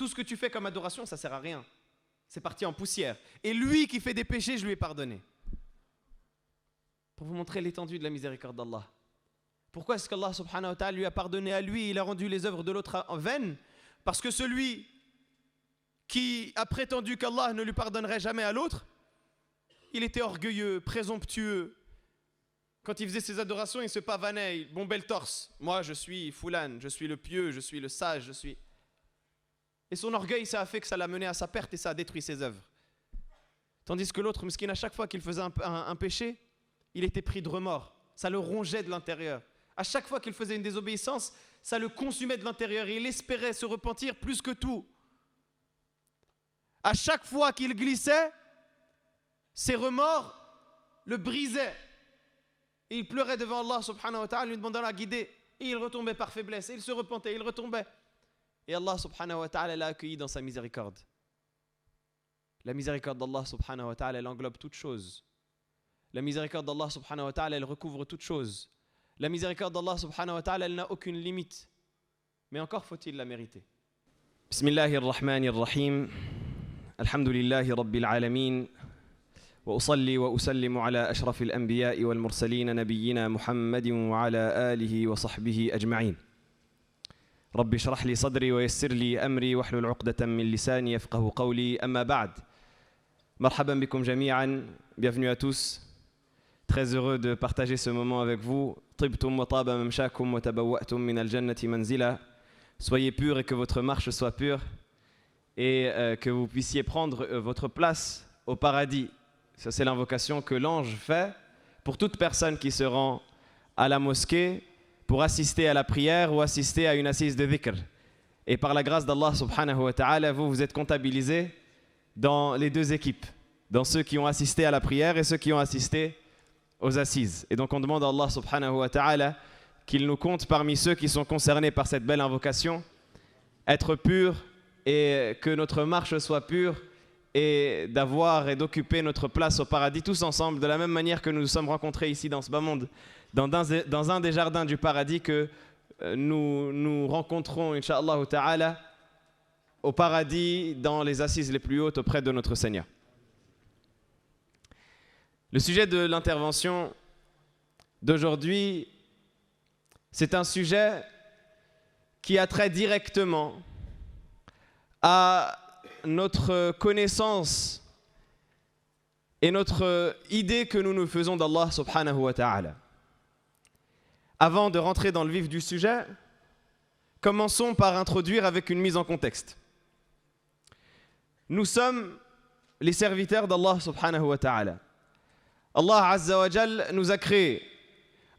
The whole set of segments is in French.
tout ce que tu fais comme adoration, ça sert à rien. C'est parti en poussière. Et lui qui fait des péchés, je lui ai pardonné. Pour vous montrer l'étendue de la miséricorde d'Allah. Pourquoi est-ce qu'Allah subhanahu wa ta'ala lui a pardonné à lui, il a rendu les œuvres de l'autre en vaines? Parce que celui qui a prétendu qu'Allah ne lui pardonnerait jamais à l'autre, il était orgueilleux, présomptueux. Quand il faisait ses adorations, il se pavanait, il bombait le torse. Moi, je suis Foulan, je suis le pieux, je suis le sage, je suis... Et son orgueil, ça a fait que ça l'a mené à sa perte et ça a détruit ses œuvres. Tandis que l'autre, miskin, à chaque fois qu'il faisait un péché, il était pris de remords. Ça le rongeait de l'intérieur. À chaque fois qu'il faisait une désobéissance, ça le consumait de l'intérieur. Et il espérait se repentir plus que tout. À chaque fois qu'il glissait, ses remords le brisaient. Et il pleurait devant Allah subhanahu wa ta'ala, lui demandant la guider. Et il retombait par faiblesse. Et il se repentait, il retombait. Et Allah subhanahu wa ta'ala l'a accueilli dans sa miséricorde. La miséricorde d'Allah subhanahu wa ta'ala, elle englobe toutes choses. La miséricorde d'Allah subhanahu wa ta'ala, elle recouvre toutes choses. La miséricorde d'Allah subhanahu wa ta'ala, elle n'a aucune limite. Mais encore faut-il la mériter. Bismillahirrahmanirrahim. Alhamdulillahi rabbil alamin. وأصلي وأسلم على أشرف الأنبياء والمرسلين نبينا محمد وعلى آله وصحبه أجمعين. رب اشرح لي صدري ويسر لي أمري واحلل عقدة من لساني يفقهوا قولي أما بعد. مرحبا بكم جميعا. Bienvenue à tous. Très heureux de partager ce moment avec vous. طبتم وطاب ممشاكم وتبوأتم من الجنة منزلا. Soyez purs et que votre marche soit pure et que vous puissiez prendre votre place au paradis. Ça, c'est l'invocation que l'ange fait pour toute personne qui se rend à la mosquée pour assister à la prière ou assister à une assise de dhikr. Et par la grâce d'Allah subhanahu wa ta'ala, vous êtes comptabilisés dans les deux équipes, dans ceux qui ont assisté à la prière et ceux qui ont assisté aux assises. Et donc on demande à Allah subhanahu wa ta'ala qu'il nous compte parmi ceux qui sont concernés par cette belle invocation, être purs et que notre marche soit pure, et d'avoir et d'occuper notre place au paradis tous ensemble, de la même manière que nous nous sommes rencontrés ici dans ce bas monde, dans un des jardins du paradis que nous rencontrons, Inch'Allah ta'ala, au paradis, dans les assises les plus hautes auprès de notre Seigneur. Le sujet de l'intervention d'aujourd'hui, c'est un sujet qui a trait directement à notre connaissance et notre idée que nous nous faisons d'Allah subhanahu wa ta'ala. Avant de rentrer dans le vif du sujet, commençons par introduire avec une mise en contexte. Nous sommes les serviteurs d'Allah subhanahu wa ta'ala. Allah azza wa jal nous a créés.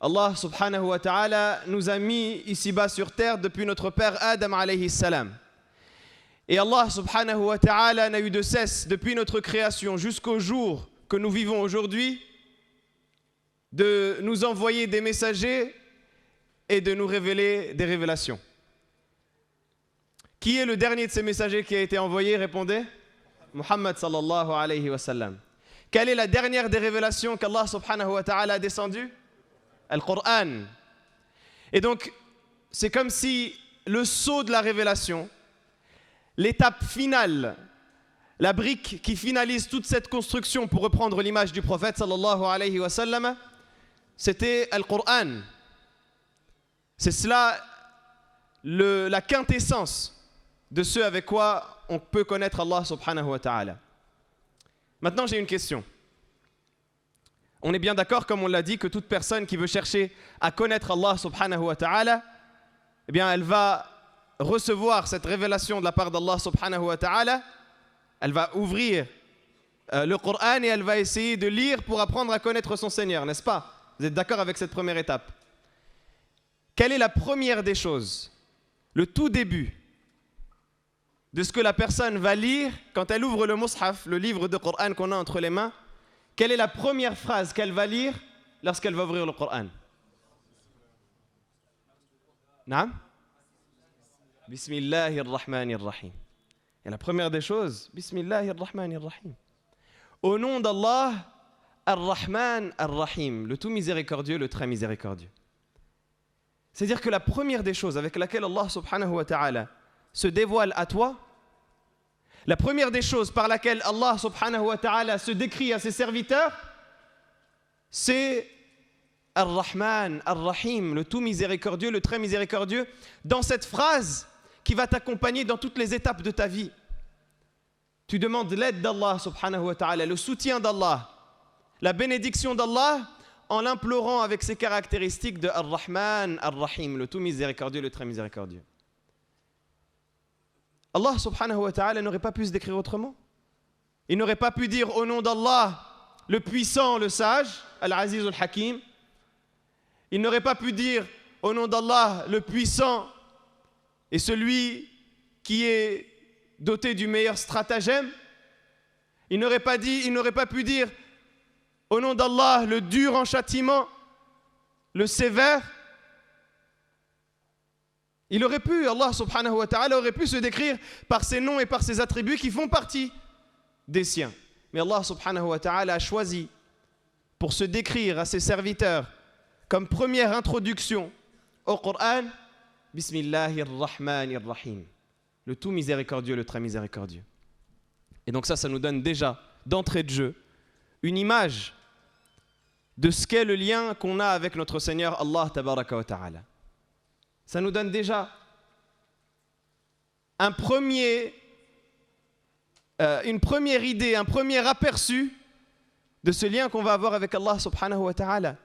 Allah subhanahu wa ta'ala nous a mis ici-bas sur terre depuis notre père Adam alayhi salam. Et Allah subhanahu wa ta'ala n'a eu de cesse, depuis notre création jusqu'au jour que nous vivons aujourd'hui, de nous envoyer des messagers et de nous révéler des révélations. Qui est le dernier de ces messagers qui a été envoyé? Répondez. Muhammad sallallahu alayhi wa sallam. Quelle est la dernière des révélations qu'Allah subhanahu wa ta'ala a descendu? Al-Qur'an. Et donc, c'est comme si le sceau de la révélation, l'étape finale, la brique qui finalise toute cette construction, pour reprendre l'image du prophète sallallahu alayhi wa sallam, c'était Al-Qur'an. C'est cela la quintessence de ce avec quoi on peut connaître Allah subhanahu wa ta'ala. Maintenant, j'ai une question. On est bien d'accord, comme on l'a dit, que toute personne qui veut chercher à connaître Allah subhanahu wa ta'ala, eh bien, elle va recevoir cette révélation de la part d'Allah subhanahu wa ta'ala, elle va ouvrir le Coran et elle va essayer de lire pour apprendre à connaître son Seigneur, n'est-ce pas? Vous êtes d'accord avec cette première étape? Quelle est la première des choses, le tout début de ce que la personne va lire quand elle ouvre le mushaf, le livre de Coran qu'on a entre les mains? Quelle est la première phrase qu'elle va lire lorsqu'elle va ouvrir le Coran? Naam? Bismillahirrahmanirrahim. Et la première des choses, Bismillahirrahmanirrahim. Au nom d'Allah, Ar-Rahman, Ar-Rahim, le tout miséricordieux, le très miséricordieux. C'est-à-dire que la première des choses avec laquelle Allah subhanahu wa ta'ala se dévoile à toi, La première des choses par laquelle Allah subhanahu wa ta'ala se décrit à ses serviteurs, c'est Ar-Rahman, Ar-Rahim, le tout miséricordieux, le très miséricordieux, dans cette phrase qui va t'accompagner dans toutes les étapes de ta vie. Tu demandes l'aide d'Allah subhanahu wa ta'ala, le soutien d'Allah, la bénédiction d'Allah, en l'implorant avec ses caractéristiques de Ar-Rahman, Ar-Rahim, le tout miséricordieux, le très miséricordieux. Allah subhanahu wa ta'ala n'aurait pas pu se décrire autrement. Il n'aurait pas pu dire au nom d'Allah, le puissant, le sage, Al-Aziz al-Hakim. Il n'aurait pas pu dire au nom d'Allah, le puissant et celui qui est doté du meilleur stratagème. Il n'aurait pas pu dire au nom d'Allah, le dur en châtiment, le sévère. Il aurait pu, Allah subhanahu wa ta'ala aurait pu se décrire par ses noms et par ses attributs qui font partie des siens. Mais Allah subhanahu wa ta'ala a choisi pour se décrire à ses serviteurs comme première introduction au Coran, Bismillahir-Rahmanir-Rahim, le tout miséricordieux, le très miséricordieux. Et donc ça nous donne déjà, d'entrée de jeu, une image de ce qu'est le lien qu'on a avec notre Seigneur Allah tabaraka wa ta'ala. Ça nous donne déjà une première idée, un premier aperçu de ce lien qu'on va avoir avec Allah subhanahu wa ta'ala.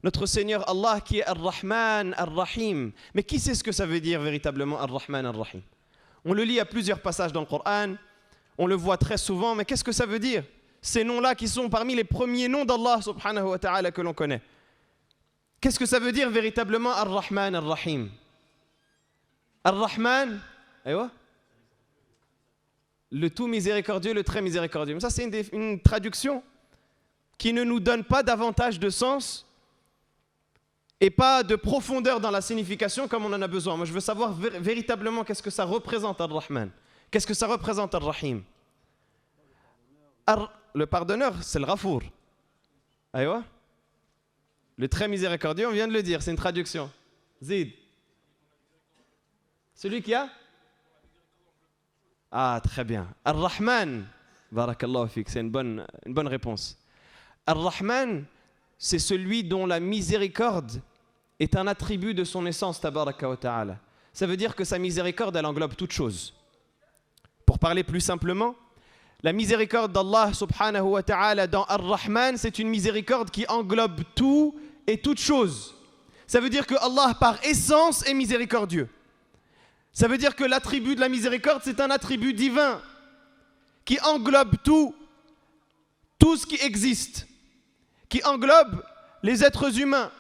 Notre Seigneur Allah qui est Ar-Rahman, Ar-Rahim. Mais qui sait ce que ça veut dire véritablement Ar-Rahman, Ar-Rahim? On le lit à plusieurs passages dans le Coran, on le voit très souvent, mais qu'est-ce que ça veut dire? Ces noms-là qui sont parmi les premiers noms d'Allah subhanahu wa ta'ala que l'on connaît. Qu'est-ce que ça veut dire véritablement Ar-Rahman, Ar-Rahim? Ar-Rahman, le tout miséricordieux, le très miséricordieux. Mais ça, c'est une traduction qui ne nous donne pas davantage de sens et pas de profondeur dans la signification comme on en a besoin. Moi, je veux savoir véritablement qu'est-ce que ça représente Ar-Rahman. Qu'est-ce que ça représente Ar-Rahim? Le pardonneur, c'est le Ghafour. Aïwa. Le très miséricordieux, on vient de le dire, c'est une traduction. Zid. Celui qui a? Ah, très bien. Ar-Rahman, barakallahu fik, c'est une bonne réponse. Ar-Rahman, c'est celui dont la miséricorde est un attribut de son essence, tabaraka wa ta'ala. Ça veut dire que sa miséricorde, elle englobe toute chose. Pour parler plus simplement, la miséricorde d'Allah subhanahu wa ta'ala dans Ar-Rahman, c'est une miséricorde qui englobe tout et toute chose. Ça veut dire que Allah par essence est miséricordieux. Ça veut dire que l'attribut de la miséricorde, c'est un attribut divin qui englobe tout ce qui existe, qui englobe les êtres humains,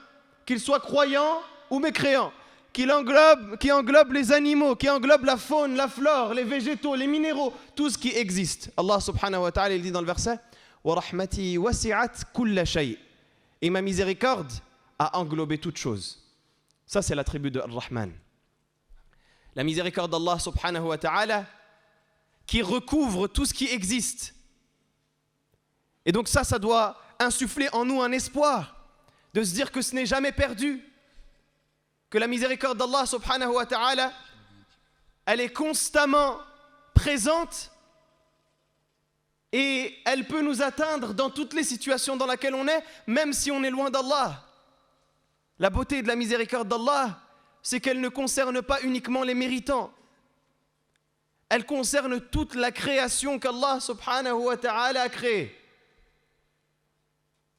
qu'ils soient croyants ou mécréants, qui englobe les animaux, qui englobe la faune, la flore, les végétaux, les minéraux, tout ce qui existe. Allah subhanahu wa ta'ala, il dit dans le verset wa rahmati wasi'at kulla shay. Et ma miséricorde a englobé toute chose. Ça, c'est l'attribut de Ar-Rahman. La miséricorde d'Allah subhanahu wa ta'ala qui recouvre tout ce qui existe. Et donc ça doit insuffler en nous un espoir de se dire que ce n'est jamais perdu, que la miséricorde d'Allah subhanahu wa ta'ala, elle est constamment présente et elle peut nous atteindre dans toutes les situations dans lesquelles on est, même si on est loin d'Allah. La beauté de la miséricorde d'Allah, c'est qu'elle ne concerne pas uniquement les méritants. Elle concerne toute la création qu'Allah subhanahu wa ta'ala a créée.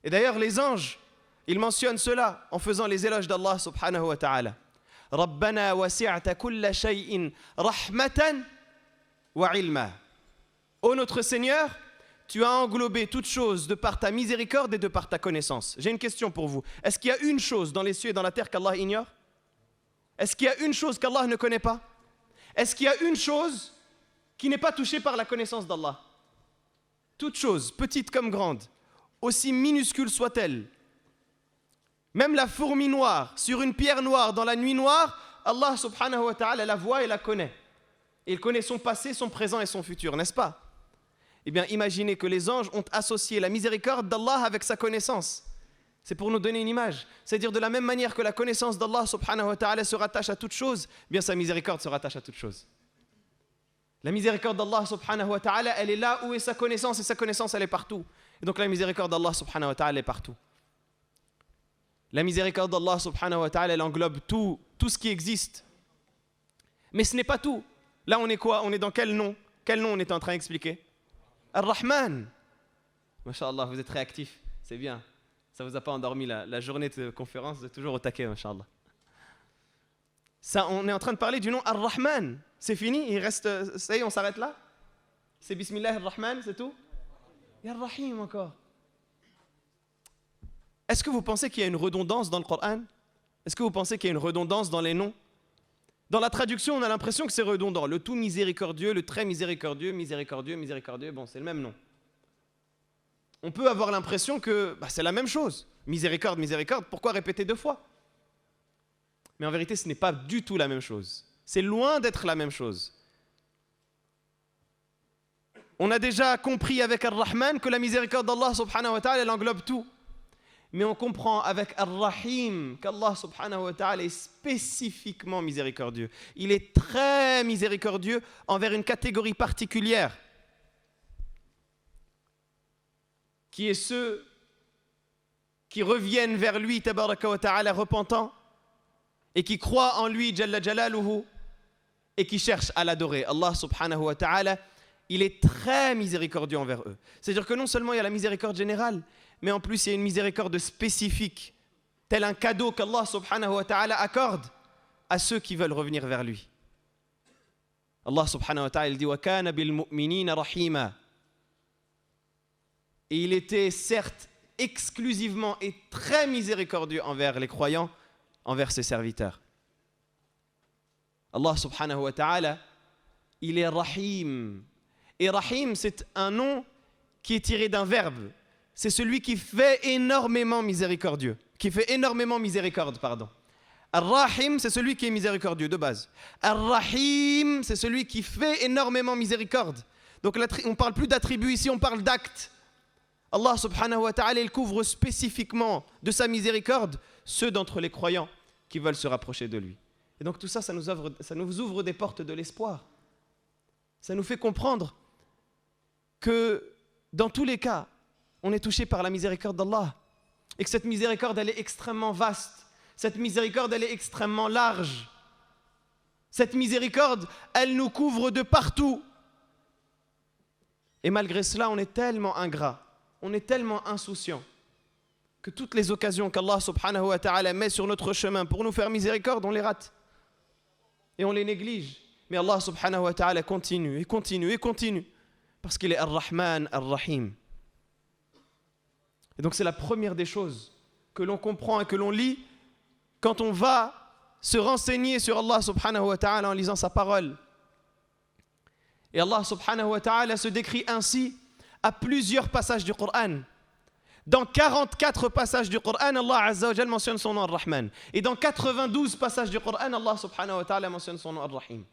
Et d'ailleurs, les anges, ils mentionnent cela en faisant les éloges d'Allah subhanahu wa ta'ala. Rabbana wasi'ta kulla shay'in rahmatan wa ilma. Ô notre Seigneur, tu as englobé toute chose de par ta miséricorde et de par ta connaissance. J'ai une question pour vous. Est-ce qu'il y a une chose dans les cieux et dans la terre qu'Allah ignore? Est-ce qu'il y a une chose qu'Allah ne connaît pas? Est-ce qu'il y a une chose qui n'est pas touchée par la connaissance d'Allah? Toute chose, petite comme grande, aussi minuscule soit-elle, même la fourmi noire sur une pierre noire dans la nuit noire, Allah subhanahu wa ta'ala la voit et la connaît. Et il connaît son passé, son présent et son futur, n'est-ce pas? Eh bien, imaginez que les anges ont associé la miséricorde d'Allah avec sa connaissance. C'est pour nous donner une image. C'est-à-dire de la même manière que la connaissance d'Allah subhanahu wa ta'ala se rattache à toute chose, bien sa miséricorde se rattache à toute chose. La miséricorde d'Allah subhanahu wa ta'ala, elle est là où est sa connaissance, et sa connaissance, elle est partout. Et donc la miséricorde d'Allah subhanahu wa ta'ala est partout. La miséricorde d'Allah subhanahu wa ta'ala, elle englobe tout ce qui existe. Mais ce n'est pas tout. Là, on est quoi? On est dans quel nom? Quel nom on est en train d'expliquer? Ar-Rahman. Masha'Allah, vous êtes réactifs. C'est bien. Ça ne vous a pas endormi la journée de conférence, vous êtes toujours au taquet, Masha'Allah. Ça, on est en train de parler du nom Ar-Rahman. C'est fini? Il reste. Ça y est, on s'arrête là? C'est Bismillah Ar-Rahman, c'est tout? Il y a Ar-Rahim encore. Est-ce que vous pensez qu'il y a une redondance dans le Coran? Est-ce que vous pensez qu'il y a une redondance dans les noms? Dans la traduction, on a l'impression que c'est redondant. Le tout miséricordieux, le très miséricordieux, miséricordieux, miséricordieux, bon, c'est le même nom. On peut avoir l'impression que c'est la même chose. Miséricorde, miséricorde, pourquoi répéter deux fois? Mais en vérité, ce n'est pas du tout la même chose. C'est loin d'être la même chose. On a déjà compris avec Ar-Rahman que la miséricorde d'Allah subhanahu wa ta'ala, elle englobe tout. Mais on comprend avec Ar-Rahim qu'Allah subhanahu wa ta'ala est spécifiquement miséricordieux. Il est très miséricordieux envers une catégorie particulière, qui est ceux qui reviennent vers lui, tabaraka wa ta'ala, repentants, et qui croient en lui, jalla jalaluhu, et qui cherchent à l'adorer. Allah subhanahu wa ta'ala, il est très miséricordieux envers eux. C'est-à-dire que non seulement il y a la miséricorde générale, mais en plus il y a une miséricorde spécifique, tel un cadeau qu'Allah subhanahu wa ta'ala accorde à ceux qui veulent revenir vers lui. Allah subhanahu wa ta'ala il dit wa kana bil mu'minina rahima. Et il était certes exclusivement et très miséricordieux envers les croyants, envers ses serviteurs. Allah subhanahu wa ta'ala, il est Rahim. Et Rahim, c'est un nom qui est tiré d'un verbe. C'est celui qui fait énormément miséricordieux. Qui fait énormément miséricorde, pardon. Ar-Rahim, c'est celui qui est miséricordieux de base. Ar-Rahim, c'est celui qui fait énormément miséricorde. Donc on ne parle plus d'attributs ici, on parle d'actes. Allah subhanahu wa ta'ala, il couvre spécifiquement de sa miséricorde ceux d'entre les croyants qui veulent se rapprocher de lui. Et donc tout ça, ça nous ouvre des portes de l'espoir. Ça nous fait comprendre que dans tous les cas, on est touché par la miséricorde d'Allah. Et que cette miséricorde, elle est extrêmement vaste. Cette miséricorde, elle est extrêmement large. Cette miséricorde, elle nous couvre de partout. Et malgré cela, on est tellement ingrat, on est tellement insouciant, que toutes les occasions qu'Allah subhanahu wa ta'ala met sur notre chemin pour nous faire miséricorde, on les rate. Et on les néglige. Mais Allah subhanahu wa ta'ala continue et continue et continue. Parce qu'il est Ar-Rahman, Ar-Rahim. Et donc c'est la première des choses que l'on comprend et que l'on lit quand on va se renseigner sur Allah subhanahu wa ta'ala en lisant sa parole. Et Allah subhanahu wa ta'ala se décrit ainsi à plusieurs passages du Coran. Dans 44 passages du Coran, Allah azza wa jal mentionne son nom Ar-Rahman. Et dans 92 passages du Coran, Allah subhanahu wa ta'ala mentionne son nom Ar-Rahim.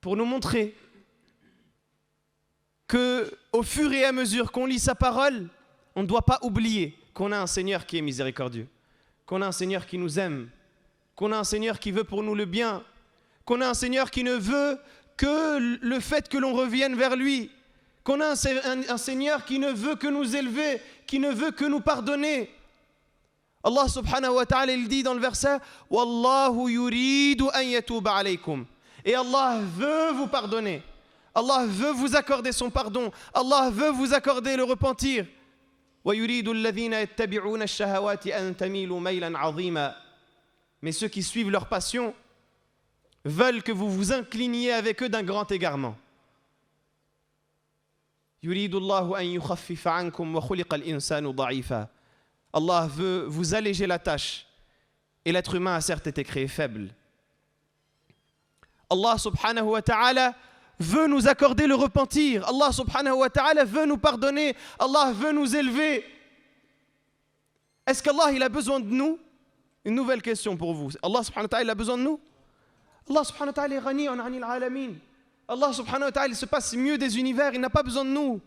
Pour nous montrer qu'au fur et à mesure qu'on lit sa parole, on ne doit pas oublier qu'on a un Seigneur qui est miséricordieux, qu'on a un Seigneur qui nous aime, qu'on a un Seigneur qui veut pour nous le bien, qu'on a un Seigneur qui ne veut que le fait que l'on revienne vers lui, qu'on a un Seigneur qui ne veut que nous élever, qui ne veut que nous pardonner. Allah subhanahu wa ta'ala il dit dans le verset « Wallahu yuridu an yatuba alaykum » Et Allah veut vous pardonner. Allah veut vous accorder son pardon. Allah veut vous accorder le repentir. وَيُرِيدُ الَّذِينَ يَتَّبِعُونَ الشَّهَوَاتِ أَن تَمِيلُوا مَيْلًا عَظِيمًا. Mais ceux qui suivent leur passion veulent que vous vous incliniez avec eux d'un grand égarement. يُرِيدُ اللَّهُ أَن يُخَفِّفَ عَنكُمْ وَخُلِقَ الْإِنسَانُ ضَعِيفًا. Allah veut vous alléger la tâche. Et l'être humain a certes été créé faible. Allah subhanahu wa ta'ala veut nous accorder le repentir. Allah subhanahu wa ta'ala veut nous pardonner. Allah veut nous élever. Est-ce qu'Allah il a besoin de nous? Une nouvelle question pour vous. Allah subhanahu wa ta'ala il a besoin de nous? Allah subhanahu wa ta'ala est ghani an anil alamin. Allah subhanahu wa ta'ala il se passe mieux des univers. Il n'a pas besoin de nous.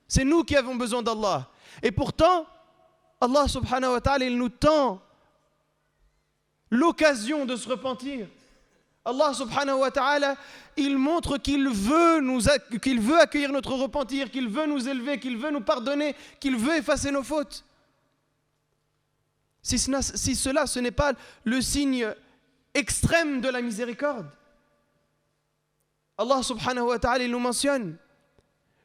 C'est nous qui avons besoin d'Allah. Et pourtant, Allah subhanahu wa ta'ala il nous tend l'occasion de se repentir. Allah subhanahu wa ta'ala, il montre qu'il veut accueillir notre repentir, qu'il veut nous élever, qu'il veut nous pardonner, qu'il veut effacer nos fautes. Si cela, ce n'est pas le signe extrême de la miséricorde. Allah subhanahu wa ta'ala, il nous mentionne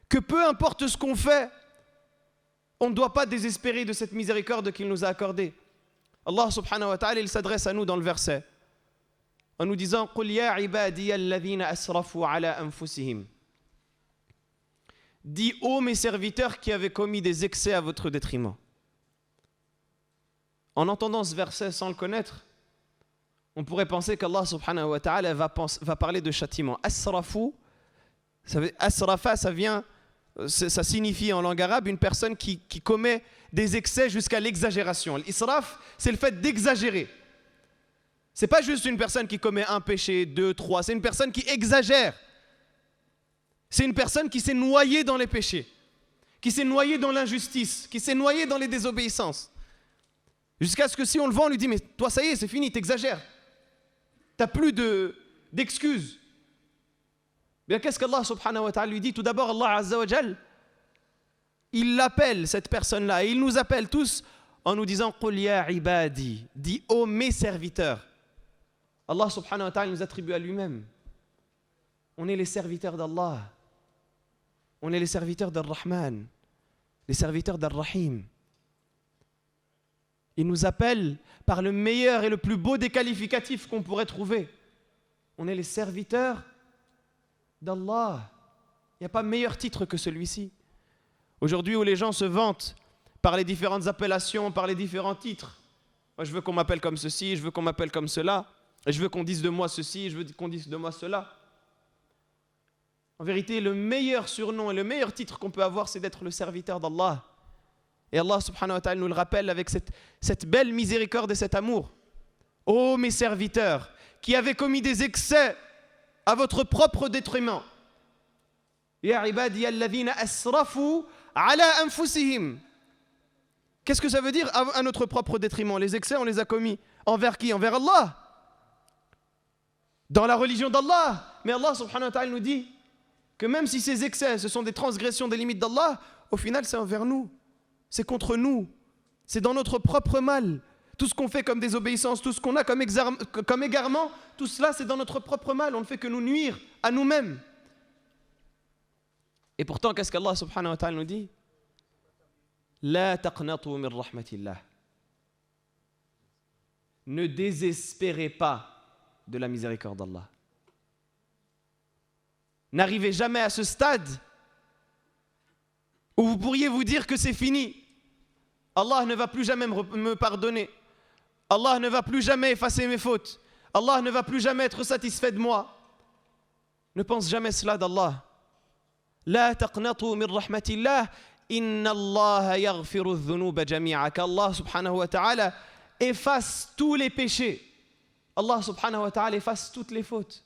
que peu importe ce qu'on fait, on ne doit pas désespérer de cette miséricorde qu'il nous a accordée. Allah subhanahu wa ta'ala, il s'adresse à nous dans le verset en nous disant « Qul ya ibadiya alladhina asrafu ala anfusihim » Dis ô mes serviteurs qui avaient commis des excès à votre détriment. En entendant ce verset sans le connaître, on pourrait penser qu'Allah subhanahu wa ta'ala va parler de châtiment. Asrafu, asrafa, ça signifie en langue arabe une personne qui commet des excès jusqu'à l'exagération. L'israf, c'est le fait d'exagérer. C'est pas juste une personne qui commet un péché, 2, 3, c'est une personne qui exagère. C'est une personne qui s'est noyée dans les péchés, qui s'est noyée dans l'injustice, qui s'est noyée dans les désobéissances. Jusqu'à ce que si on le voit, on lui dit « Mais toi, ça y est, c'est fini, t'exagères. T'as plus d'excuses. » Bien, qu'est-ce qu'Allah subhanahu wa ta'ala lui dit? Tout d'abord, Allah azza wa jal, il l'appelle, cette personne-là, et il nous appelle tous en nous disant « Qul ya ibadi » dis ô mes serviteurs. Allah subhanahu wa ta'ala nous attribue à lui-même. On est les serviteurs d'Allah. On est les serviteurs d'Ar-Rahman, les serviteurs d'Ar-Rahim. Il nous appelle par le meilleur et le plus beau des qualificatifs qu'on pourrait trouver. On est les serviteurs d'Allah. Il n'y a pas meilleur titre que celui-ci. Aujourd'hui où les gens se vantent par les différentes appellations, par les différents titres. Moi je veux qu'on m'appelle comme ceci, je veux qu'on m'appelle comme cela, et je veux qu'on dise de moi ceci, je veux qu'on dise de moi cela. En vérité, le meilleur surnom et le meilleur titre qu'on peut avoir, c'est d'être le serviteur d'Allah. Et Allah subhanahu wa ta'ala nous le rappelle avec cette belle miséricorde et cet amour. Ô mes serviteurs, qui avez commis des excès à votre propre détriment. Ya ibadiya alladhina asrafu ala anfusihim. Qu'est-ce que ça veut dire à notre propre détriment? Les excès, on les a commis. Envers qui? Envers Allah. Dans la religion d'Allah. Mais Allah subhanahu wa ta'ala nous dit que même si ces excès, ce sont des transgressions des limites d'Allah, au final, c'est envers nous. C'est contre nous. C'est dans notre propre mal. Tout ce qu'on fait comme désobéissance, tout ce qu'on a comme égarement, tout cela, c'est dans notre propre mal. On ne fait que nous nuire à nous-mêmes. Et pourtant, qu'est-ce qu'Allah subhanahu wa ta'ala nous dit? La taqnatu min rahmatillah. Ne désespérez pas de la miséricorde d'Allah. N'arrivez jamais à ce stade où vous pourriez vous dire que c'est fini. Allah ne va plus jamais me pardonner. Allah ne va plus jamais effacer mes fautes. Allah ne va plus jamais être satisfait de moi. Ne pense jamais cela d'Allah. La taqnatu min rahmatillah. Inna Allah yaghfiru dhunuba jami'a. Qu'Allah subhanahu wa ta'ala efface tous les péchés. Allah subhanahu wa ta'ala efface toutes les fautes.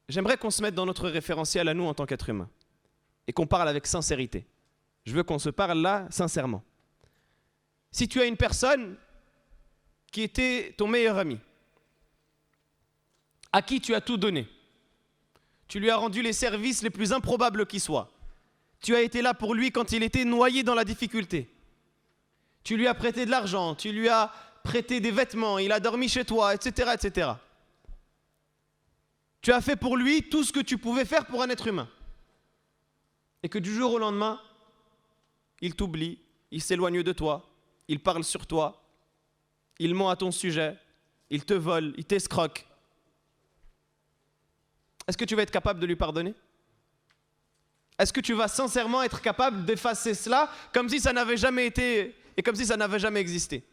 J'aimerais qu'on se mette dans notre référentiel à nous en tant qu'être humain et qu'on parle avec sincérité. Je veux qu'on se parle là sincèrement. Si tu as une personne qui était ton meilleur ami, à qui tu as tout donné, tu lui as rendu les services les plus improbables qui soient, tu as été là pour lui quand il était noyé dans la difficulté, tu lui as prêté de l'argent, tu lui as prêté des vêtements, il a dormi chez toi, etc., etc. Tu as fait pour lui tout ce que tu pouvais faire pour un être humain. Et que du jour au lendemain, il t'oublie, il s'éloigne de toi, il parle sur toi, il ment à ton sujet, il te vole, il t'escroque. Est-ce que tu vas être capable de lui pardonner? Est-ce que tu vas sincèrement être capable d'effacer cela comme si ça n'avait jamais été et comme si ça n'avait jamais existé?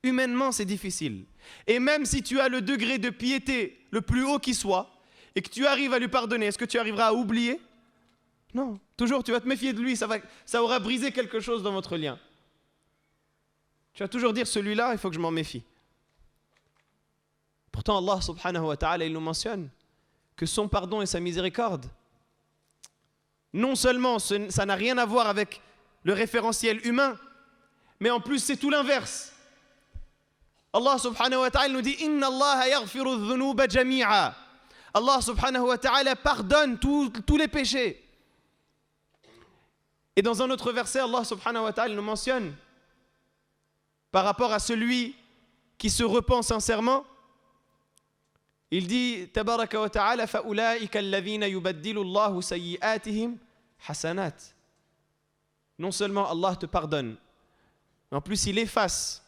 Humainement, c'est difficile. Et même si tu as le degré de piété le plus haut qui soit, et que tu arrives à lui pardonner, est-ce que tu arriveras à oublier? Non. Toujours, tu vas te méfier de lui, ça aura brisé quelque chose dans votre lien. Tu vas toujours dire, celui-là, il faut que je m'en méfie. Pourtant, Allah subhanahu wa ta'ala, il nous mentionne que son pardon et sa miséricorde, non seulement ça n'a rien à voir avec le référentiel humain, mais en plus c'est tout l'inverse. Allah subhanahu wa ta'ala nous dit Inna Allah yaghfiru dhunuba jami'a. Allah subhanahu wa ta'ala pardonne tous les péchés. Et dans un autre verset, Allah subhanahu wa ta'ala nous mentionne par rapport à celui qui se repent sincèrement. Il dit Tabaraka wa ta'ala fa'ulaika alladhina yubaddilu Allahu sayyi'atihim hasanat. Non seulement Allah te pardonne, mais en plus il efface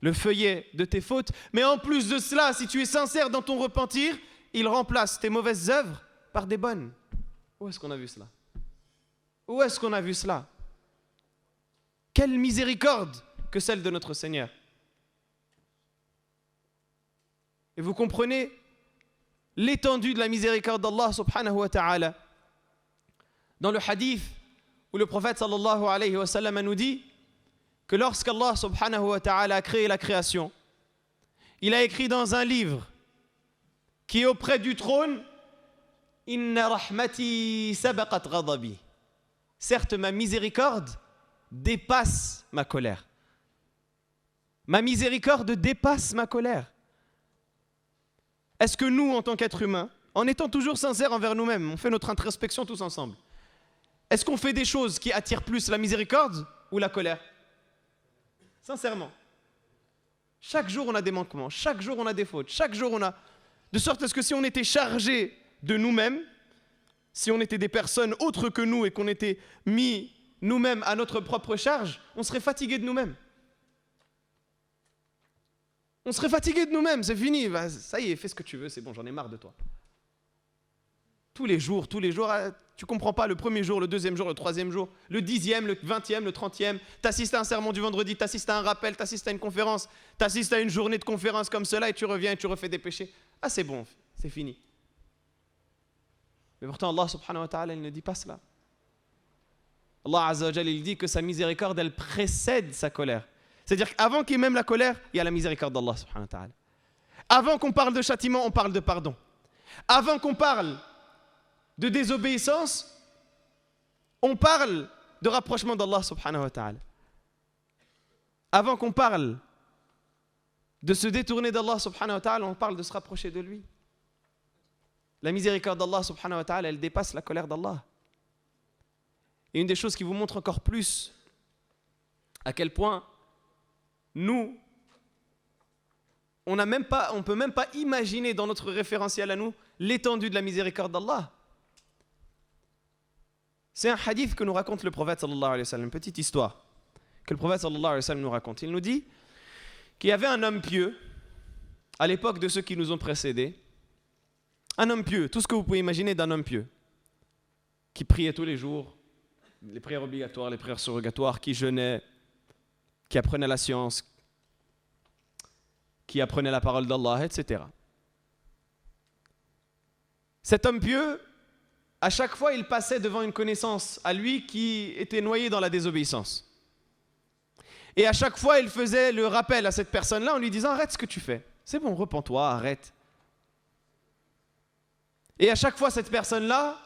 le feuillet de tes fautes, mais en plus de cela, si tu es sincère dans ton repentir, il remplace tes mauvaises œuvres par des bonnes. Où est-ce qu'on a vu cela? Où est-ce qu'on a vu cela? Quelle miséricorde que celle de notre Seigneur. Et vous comprenez l'étendue de la miséricorde d'Allah subhanahu wa ta'ala. Dans le hadith où le prophète sallallahu alayhi wa sallam nous dit que lorsqu'Allah subhanahu wa ta'ala a créé la création, il a écrit dans un livre qui est auprès du trône Inna rahmati sabaqat ghadabi. Certes, ma miséricorde dépasse ma colère. Ma miséricorde dépasse ma colère. Est-ce que nous, en tant qu'êtres humains, en étant toujours sincères envers nous-mêmes, on fait notre introspection tous ensemble, est-ce qu'on fait des choses qui attirent plus la miséricorde ou la colère? Sincèrement. Chaque jour, on a des manquements, chaque jour, on a des fautes, chaque jour, on a... De sorte à ce que si on était chargé de nous-mêmes, si on était des personnes autres que nous et qu'on était mis nous-mêmes à notre propre charge, on serait fatigué de nous-mêmes. On serait fatigué de nous-mêmes, c'est fini, ça y est, fais ce que tu veux, c'est bon, j'en ai marre de toi. Tous les jours, tu comprends pas, le premier jour, le deuxième jour, le troisième jour, le 10e, le 20e, le 30e, t'assistes à un sermon du vendredi, t'assistes à un rappel, t'assistes à une conférence, t'assistes à une journée de conférence comme cela et tu reviens et tu refais des péchés. Ah c'est bon, c'est fini. Mais pourtant Allah subhanahu wa ta'ala, il ne dit pas cela. Allah azza wa jalla, il dit que sa miséricorde, elle précède sa colère. C'est-à-dire qu'avant qu'il y ait même la colère, il y a la miséricorde d'Allah subhanahu wa ta'ala. Avant qu'on parle de châtiment, on parle de pardon. Avant qu'on parle de désobéissance, on parle de rapprochement d'Allah subhanahu wa ta'ala. Avant qu'on parle de se détourner d'Allah subhanahu wa ta'ala, on parle de se rapprocher de lui. La miséricorde d'Allah subhanahu wa ta'ala, elle dépasse la colère d'Allah. Et une des choses qui vous montre encore plus à quel point nous, on ne peut même pas imaginer dans notre référentiel à nous l'étendue de la miséricorde d'Allah. C'est un hadith que nous raconte le prophète sallallahu alayhi wa sallam, une petite histoire que le prophète sallallahu alayhi wa sallam nous raconte. Il nous dit qu'il y avait un homme pieux à l'époque de ceux qui nous ont précédés. Un homme pieux, tout ce que vous pouvez imaginer d'un homme pieux, qui priait tous les jours, les prières obligatoires, les prières surrogatoires, qui jeûnait, qui apprenait la science, qui apprenait la parole d'Allah, etc. Cet homme pieux, à chaque fois, il passait devant une connaissance à lui qui était noyée dans la désobéissance. Et à chaque fois, il faisait le rappel à cette personne-là en lui disant « Arrête ce que tu fais, c'est bon, repens-toi, arrête. » Et à chaque fois, cette personne-là,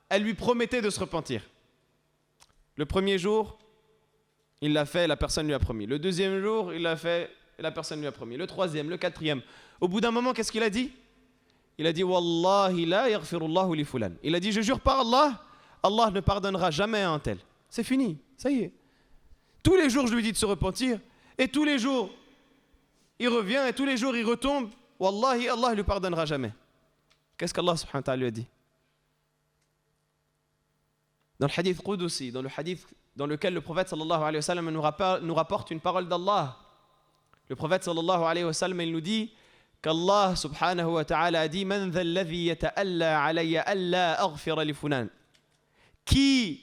elle lui promettait de se repentir. Le premier jour, il l'a fait, la personne lui a promis. Le deuxième jour, il l'a fait, la personne lui a promis. Le troisième, le quatrième. Au bout d'un moment, qu'est-ce qu'il a dit? Il a dit « Wallahi la yaghfirullahu li fulan » Il a dit « Je jure par Allah, Allah ne pardonnera jamais à un tel. » C'est fini, ça y est. Tous les jours, je lui dis de se repentir. Et tous les jours, il revient et tous les jours, il retombe. Wallahi, Allah ne lui pardonnera jamais. Qu'est-ce qu'Allah subhanahu wa ta'ala lui a dit? Dans le hadith Qudusi, dans le hadith dans lequel le prophète sallallahu alayhi wa sallam nous rapporte une parole d'Allah. Le prophète sallallahu alayhi wa sallam, il nous dit qu'Allah subhanahu wa ta'ala a dit Man dha alladhi yata'alla alayya alla aghfira li fulan. Qui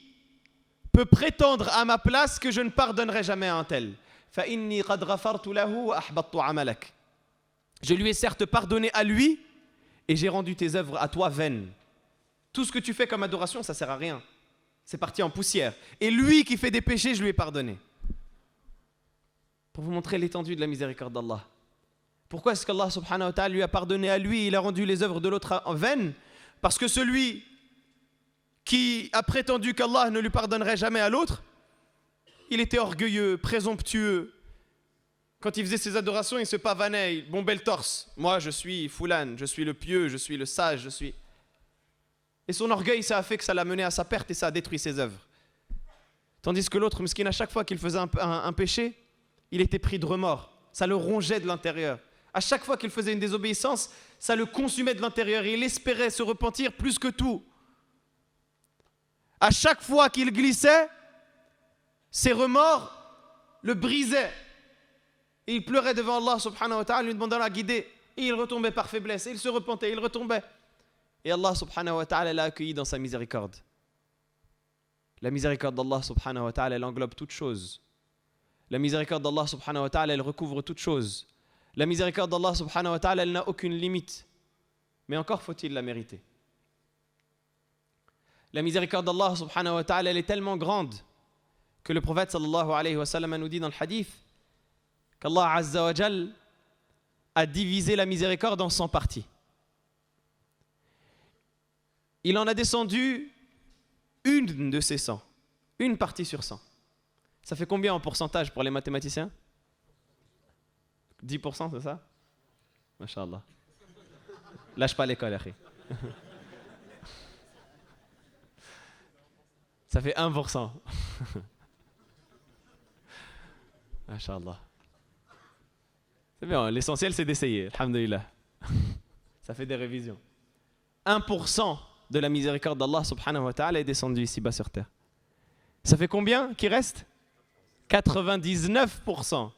peut prétendre à ma place que je ne pardonnerai jamais à un tel? Fa inni qad ghafartu lahu wa ahbattu amalak. Je lui ai certes pardonné à lui et j'ai rendu tes œuvres à toi vaines. Tout ce que tu fais comme adoration, ça sert à rien. C'est parti en poussière. Et lui qui fait des péchés, je lui ai pardonné. Pour vous montrer l'étendue de la miséricorde d'Allah. Pourquoi est-ce qu'Allah subhanahu wa ta'ala lui a pardonné à lui et il a rendu les œuvres de l'autre en vaines? Parce que celui qui a prétendu qu'Allah ne lui pardonnerait jamais à l'autre, il était orgueilleux, présomptueux. Quand il faisait ses adorations, il se pavanait, il bombait le torse. Moi, je suis Foulan, je suis le pieux, je suis le sage, je suis... Et son orgueil, ça a fait que ça l'a mené à sa perte et ça a détruit ses œuvres. Tandis que l'autre, Miskin, à chaque fois qu'il faisait un péché, il était pris de remords. Ça le rongeait de l'intérieur. À chaque fois qu'il faisait une désobéissance, ça le consumait de l'intérieur. Et il espérait se repentir plus que tout. À chaque fois qu'il glissait, ses remords le brisaient. Et il pleurait devant Allah subhanahu wa ta'ala, lui demandant la guider. Et il retombait par faiblesse. Et il se repentait, il retombait. Et Allah subhanahu wa ta'ala l'a accueilli dans sa miséricorde. La miséricorde d'Allah subhanahu wa ta'ala, elle englobe toutes choses. La miséricorde d'Allah subhanahu wa ta'ala, elle recouvre toutes choses. La miséricorde d'Allah subhanahu wa ta'ala, elle n'a aucune limite. Mais encore faut-il la mériter. La miséricorde d'Allah subhanahu wa ta'ala, elle est tellement grande que le prophète sallallahu alayhi wa sallam nous dit dans le hadith qu'Allah azza wa jal a divisé la miséricorde en 100 parties. Il en a descendu une de ces 100, une partie sur 100. Ça fait combien en pourcentage pour les mathématiciens? 10%, c'est ça? Masha'Allah. Lâche pas l'école, akhi. Ça fait 1%. Masha'Allah. C'est bien, l'essentiel c'est d'essayer, alhamdulillah. Ça fait des révisions. 1% de la miséricorde d'Allah subhanahu wa ta'ala est descendu ici-bas sur terre. Ça fait combien qui reste? 99%.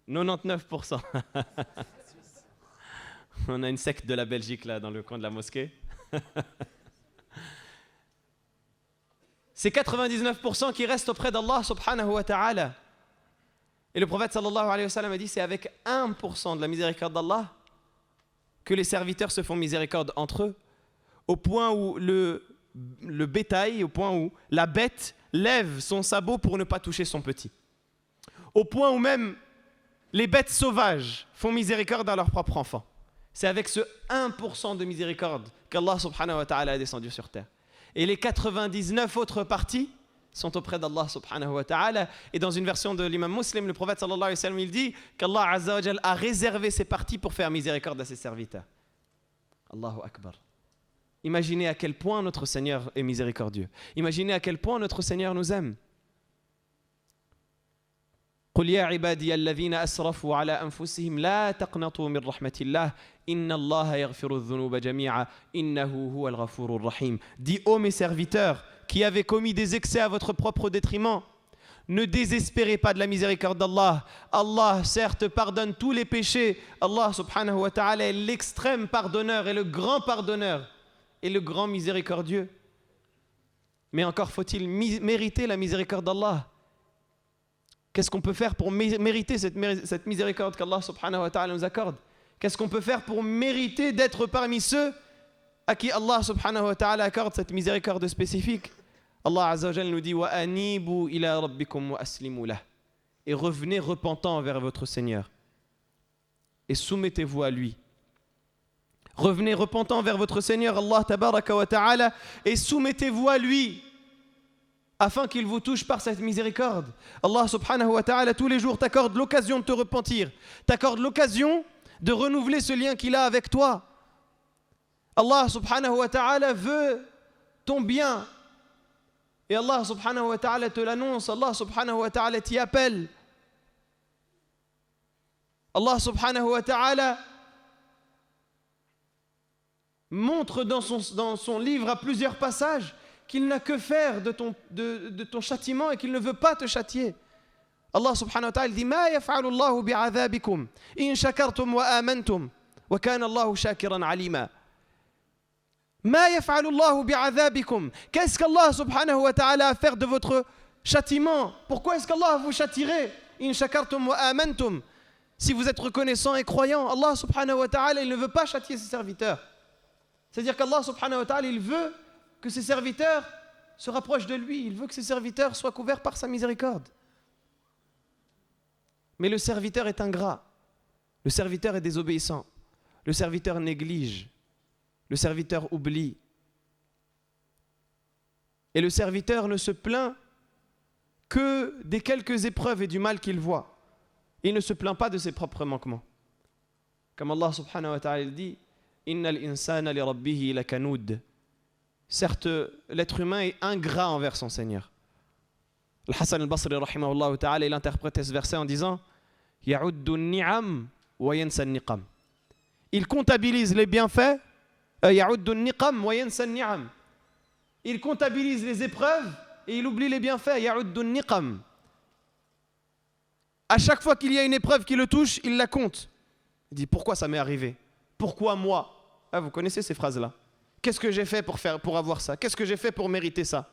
99%. On a une secte de la Belgique là dans le coin de la mosquée. C'est 99% qui restent auprès d'Allah subhanahu wa ta'ala. Et le prophète sallallahu alayhi wa sallam a dit, c'est avec 1% de la miséricorde d'Allah que les serviteurs se font miséricorde entre eux, au point où le bétail, au point où la bête lève son sabot pour ne pas toucher son petit. Au point où même les bêtes sauvages font miséricorde à leur propre enfant. C'est avec ce 1% de miséricorde qu'Allah subhanahu wa ta'ala est descendu sur terre. Et les 99 autres parties sont auprès d'Allah subhanahu wa ta'ala. Et dans une version de l'imam Muslim, le prophète sallallahu alayhi wa sallam, il dit qu'Allah azza wa jal a réservé ces parties pour faire miséricorde à ses serviteurs. Allahu Akbar. Imaginez à quel point notre Seigneur est miséricordieux. Imaginez à quel point notre Seigneur nous aime. قل يا عبادي الذين أسرفوا على أنفسهم لا تقنطوا من رحمة الله إن الله يغفر الذنوب جميعا إنه هو الغفور الرحيم. Dis ô mes serviteurs qui avez commis des excès à votre propre détriment, ne désespérez pas de la miséricorde d'Allah. Allah certes pardonne tous les péchés. Allah subhanahu wa ta'ala est l'extrême pardonneur et le grand pardonneur et le grand miséricordieux. Mais encore faut-il mériter la miséricorde d'Allah. Qu'est-ce qu'on peut faire pour mériter cette miséricorde qu'Allah subhanahu wa ta'ala nous accorde? Qu'est-ce qu'on peut faire pour mériter d'être parmi ceux à qui Allah subhanahu wa ta'ala accorde cette miséricorde spécifique? Allah azza wa jalla nous dit wa anibu ila rabbikum wa aslimu lah. Et revenez repentant vers votre Seigneur et soumettez-vous à lui. Revenez repentant vers votre Seigneur Allah tabaraka wa ta'ala et soumettez-vous à lui afin qu'il vous touche par cette miséricorde. Allah subhanahu wa ta'ala tous les jours t'accorde l'occasion de te repentir, t'accorde l'occasion de renouveler ce lien qu'il a avec toi. Allah subhanahu wa ta'ala veut ton bien. Et Allah subhanahu wa ta'ala te l'annonce, Allah subhanahu wa ta'ala t'y appelle. Allah subhanahu wa ta'ala montre dans son livre à plusieurs passages qu'il n'a que faire de ton châtiment et qu'il ne veut pas te châtier. Allah subhanahu wa ta'ala dit ma yaf'alu Allahu bi'adhabikum in shakartum wa amantum wa kana Allahu shakiran alima. Ma yaf'alu Allahu bi'adhabikum. Qu'est-ce qu'Allah subhanahu wa ta'ala a à faire de votre châtiment? Pourquoi est-ce qu'Allah vous châtierait? In shakartum wa amantum. Si vous êtes reconnaissant et croyant, Allah subhanahu wa ta'ala il ne veut pas châtier ses serviteurs. C'est-à-dire qu'Allah subhanahu wa ta'ala il veut que ses serviteurs se rapprochent de lui. Il veut que ses serviteurs soient couverts par sa miséricorde. Mais le serviteur est ingrat. Le serviteur est désobéissant. Le serviteur néglige. Le serviteur oublie. Et le serviteur ne se plaint que des quelques épreuves et du mal qu'il voit. Il ne se plaint pas de ses propres manquements. Comme Allah subhanahu wa ta'ala dit, Innal insana li rabbihi lakanud. Certes, l'être humain est ingrat envers son Seigneur. Al-Hassan al-Basri, rahimahullah ta'ala, il interprète ce verset en disant Ya'uddu ni'am wa yansa niqam. Il comptabilise les bienfaits. Ya'uddu niqam wa yansa ni'am. Il comptabilise les épreuves et il oublie les bienfaits. Ya'uddu niqam. À chaque fois qu'il y a une épreuve qui le touche, il la compte. Il dit pourquoi ça m'est arrivé? Pourquoi moi? Vous connaissez ces phrases-là. Qu'est-ce que j'ai fait pour avoir ça? Qu'est-ce que j'ai fait pour mériter ça?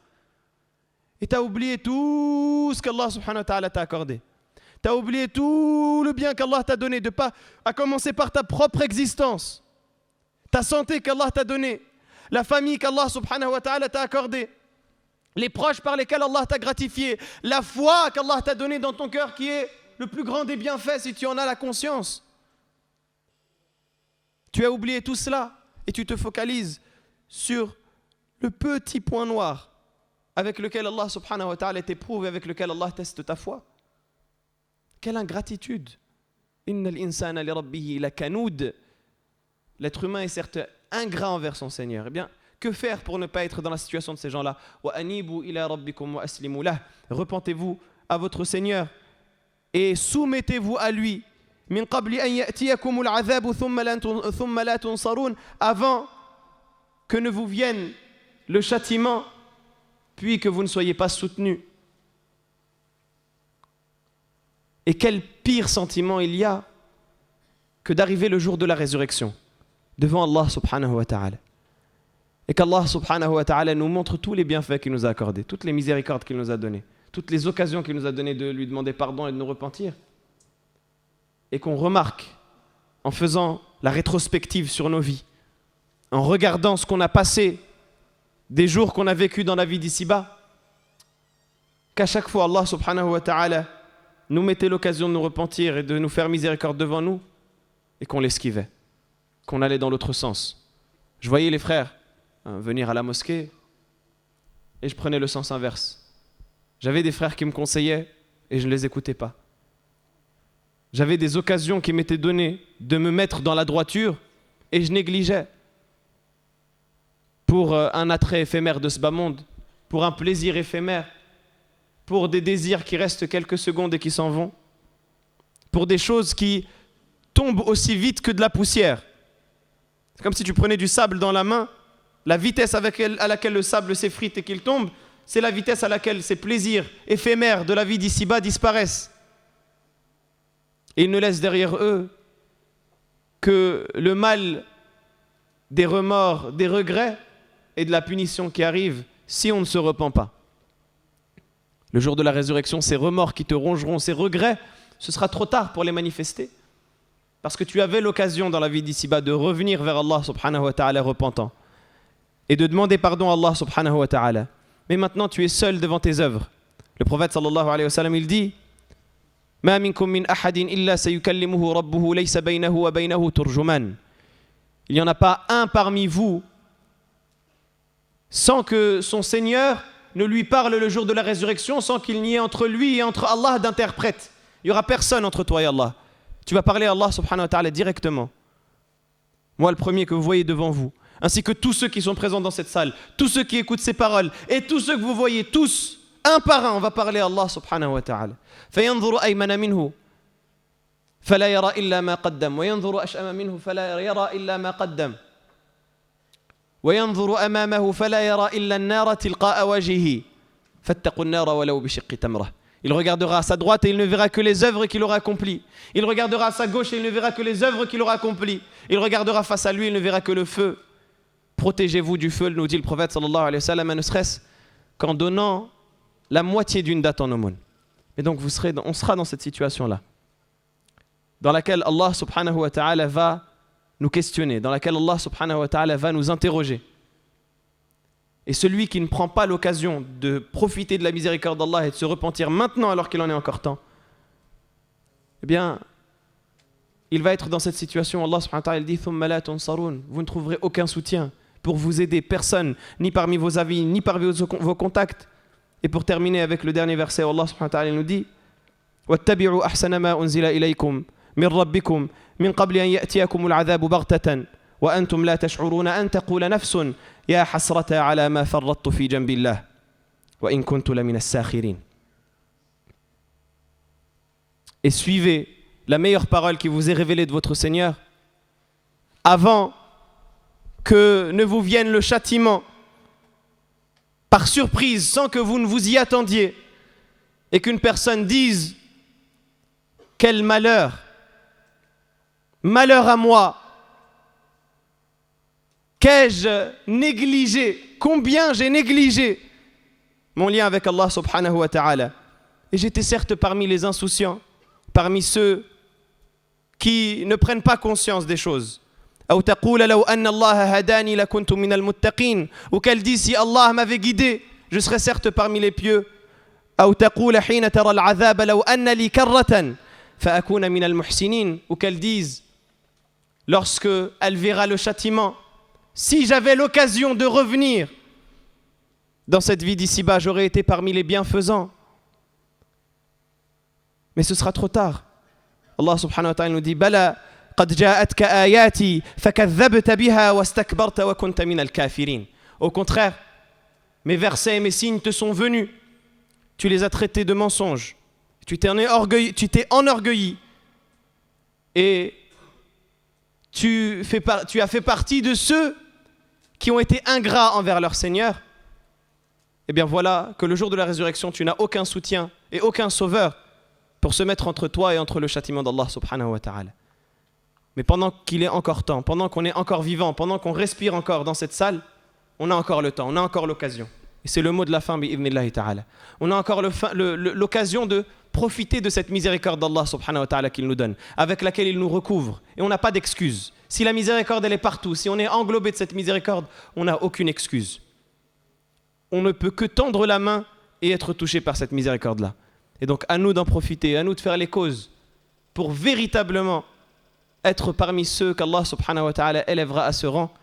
Et tu as oublié tout ce qu'Allah subhanahu wa ta'ala t'a accordé. Tu as oublié tout le bien qu'Allah t'a donné, à commencer par ta propre existence, ta santé qu'Allah t'a donnée, la famille qu'Allah subhanahu wa ta'ala t'a accordée, les proches par lesquels Allah t'a gratifié, la foi qu'Allah t'a donnée dans ton cœur qui est le plus grand des bienfaits si tu en as la conscience. Tu as oublié tout cela et tu te focalises sur le petit point noir avec lequel Allah subhanahu wa ta'ala t'éprouve et avec lequel Allah teste ta foi. Quelle ingratitude! Innal insana li rabbihi lakanud. L'être humain est certes ingrat envers son Seigneur. Eh bien, que faire pour ne pas être dans la situation de ces gens-là? Wa anibu ila rabbikum wa aslimu lah. Repentez-vous à votre Seigneur et soumettez-vous à lui. Min qabli an ya'tiyakumul adhabu thumma la tunsarun. Avant que ne vous vienne le châtiment, puis que vous ne soyez pas soutenus. Et quel pire sentiment il y a que d'arriver le jour de la résurrection devant Allah subhanahu wa ta'ala. Et qu'Allah subhanahu wa ta'ala nous montre tous les bienfaits qu'il nous a accordés, toutes les miséricordes qu'il nous a données, toutes les occasions qu'il nous a données de lui demander pardon et de nous repentir. Et qu'on remarque, en faisant la rétrospective sur nos vies, en regardant ce qu'on a passé, des jours qu'on a vécu dans la vie d'ici-bas, qu'à chaque fois Allah subhanahu wa ta'ala nous mettait l'occasion de nous repentir et de nous faire miséricorde devant nous, et qu'on l'esquivait, qu'on allait dans l'autre sens. Je voyais les frères venir à la mosquée et je prenais le sens inverse. J'avais des frères qui me conseillaient et je ne les écoutais pas. J'avais des occasions qui m'étaient données de me mettre dans la droiture et je négligeais. Pour un attrait éphémère de ce bas monde, pour un plaisir éphémère, pour des désirs qui restent quelques secondes et qui s'en vont, pour des choses qui tombent aussi vite que de la poussière. C'est comme si tu prenais du sable dans la main, la vitesse à laquelle le sable s'effrite et qu'il tombe, c'est la vitesse à laquelle ces plaisirs éphémères de la vie d'ici-bas disparaissent. Et ils ne laissent derrière eux que le mal des remords, des regrets et de la punition qui arrive si on ne se repent pas. Le jour de la résurrection, ces remords qui te rongeront, ces regrets, ce sera trop tard pour les manifester. Parce que tu avais l'occasion dans la vie d'ici-bas de revenir vers Allah subhanahu wa ta'ala repentant et de demander pardon à Allah subhanahu wa ta'ala. Mais maintenant tu es seul devant tes œuvres. Le prophète sallallahu alayhi wa sallam, il dit Ma minkum min ahadin illa sayukallimuhu rabbuhu laysa baynahu wa baynahu turjuman. Il n'y en a pas un parmi vous sans que son Seigneur ne lui parle le jour de la résurrection, sans qu'il n'y ait entre lui et entre Allah d'interprète. Il n'y aura personne entre toi et Allah. Tu vas parler à Allah subhanahu wa ta'ala directement. Moi le premier que vous voyez devant vous, ainsi que tous ceux qui sont présents dans cette salle, tous ceux qui écoutent ces paroles, et tous ceux que vous voyez, tous, un par un, on va parler à Allah subhanahu wa ta'ala. فَيَنْظُرُ أَيْمَنَ مِنْهُ فَلَا يَرَى إِلَّا مَا قَدَّمَ وَيَنْظُرُ أَشْأَمَ مِنْهُ فَلَا يَرَى إِلَّا مَا قَدَّمَ وَيَنْظُرُ أَمَامَهُ فَلَا يَرَى إِلَّا النَّارَ تِلْقَاءَ وَجْهِهِ فَاتَّقُوا النَّارَ وَلَوْ بِشِقِّ تَمْرَةٍ. Il regardera à sa droite et il ne verra que les œuvres qu'il aura accomplies. Il regardera à sa gauche et il ne verra que les œuvres qu'il aura accomplies. Il regardera face à lui et il ne verra que le feu. Protégez-vous du feu, nous dit le prophète sallallahu alayhi wa sallam, ne serait-ce qu'en donnant la moitié d'une date en aumône. Et donc on sera dans cette situation-là, dans laquelle Allah subhanahu wa ta'ala va nous questionner, dans laquelle Allah subhanahu wa ta'ala va nous interroger. Et celui qui ne prend pas l'occasion de profiter de la miséricorde d'Allah et de se repentir maintenant alors qu'il en est encore temps, eh bien, il va être dans cette situation. Allah subhanahu wa ta'ala dit thumma la tunsarun. Vous ne trouverez aucun soutien pour vous aider, personne, ni parmi vos amis, ni parmi vos contacts. Et pour terminer avec le dernier verset, Allah subhanahu wa ta'ala nous dit واتبعوا أحسن ما أنزل إليكم من ربكم من قبل أن يأتيكم العذاب بغتة وأنتم لا تشعرون أن تقول نفس يا حسرة على ما فرطت في جنب الله وإن كنت لمن الساخرين. Et suivez la meilleure parole qui vous est révélée de votre Seigneur avant que ne vous vienne le châtiment par surprise sans que vous ne vous y attendiez et qu'une personne dise quel malheur, malheur à moi, qu'ai-je négligé, combien j'ai négligé mon lien avec Allah subhanahu wa ta'ala. Et j'étais certes parmi les insouciants, parmi ceux qui ne prennent pas conscience des choses. Ou qu'elle dit si Allah m'avait guidé, je serais certes parmi les pieux. Ou qu'elle dise lorsque elle verra le châtiment, si j'avais l'occasion de revenir dans cette vie d'ici-bas, j'aurais été parmi les bienfaisants. Mais ce sera trop tard. Allah subhanahu wa ta'ala nous dit Bala qad ja'atka ayati fakadhabta biha wastakbarta wa kunta min al-kafirin. Au contraire, mes versets et mes signes te sont venus. Tu les as traités de mensonges. Tu t'es enorgueilli. Et tu as fait partie de ceux qui ont été ingrats envers leur Seigneur. Eh bien voilà que le jour de la résurrection, tu n'as aucun soutien et aucun sauveur pour se mettre entre toi et entre le châtiment d'Allah subhanahu wa ta'ala. Mais pendant qu'il est encore temps, pendant qu'on est encore vivant, pendant qu'on respire encore dans cette salle, on a encore le temps, on a encore l'occasion. Et c'est le mot de la fin, bi'idhnillahi ta'ala. On a encore l'occasion de profiter de cette miséricorde d'Allah subhanahu wa ta'ala qu'il nous donne, avec laquelle il nous recouvre. Et on n'a pas d'excuse. Si la miséricorde, elle est partout, si on est englobé de cette miséricorde, on n'a aucune excuse. On ne peut que tendre la main et être touché par cette miséricorde-là. Et donc à nous d'en profiter, à nous de faire les causes pour véritablement être parmi ceux qu'Allah subhanahu wa ta'ala élèvera à ce rang.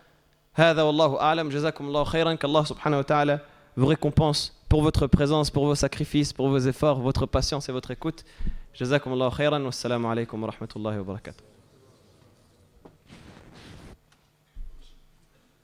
Hada wallahu a'lam, jazakumullahu khayran, qu'Allah subhanahu wa ta'ala vous récompense pour votre présence, pour vos sacrifices, pour vos efforts, votre patience et votre écoute. Jazakumullahu khayran, wassalamu alaykum wa rahmatullahi wa barakatuh.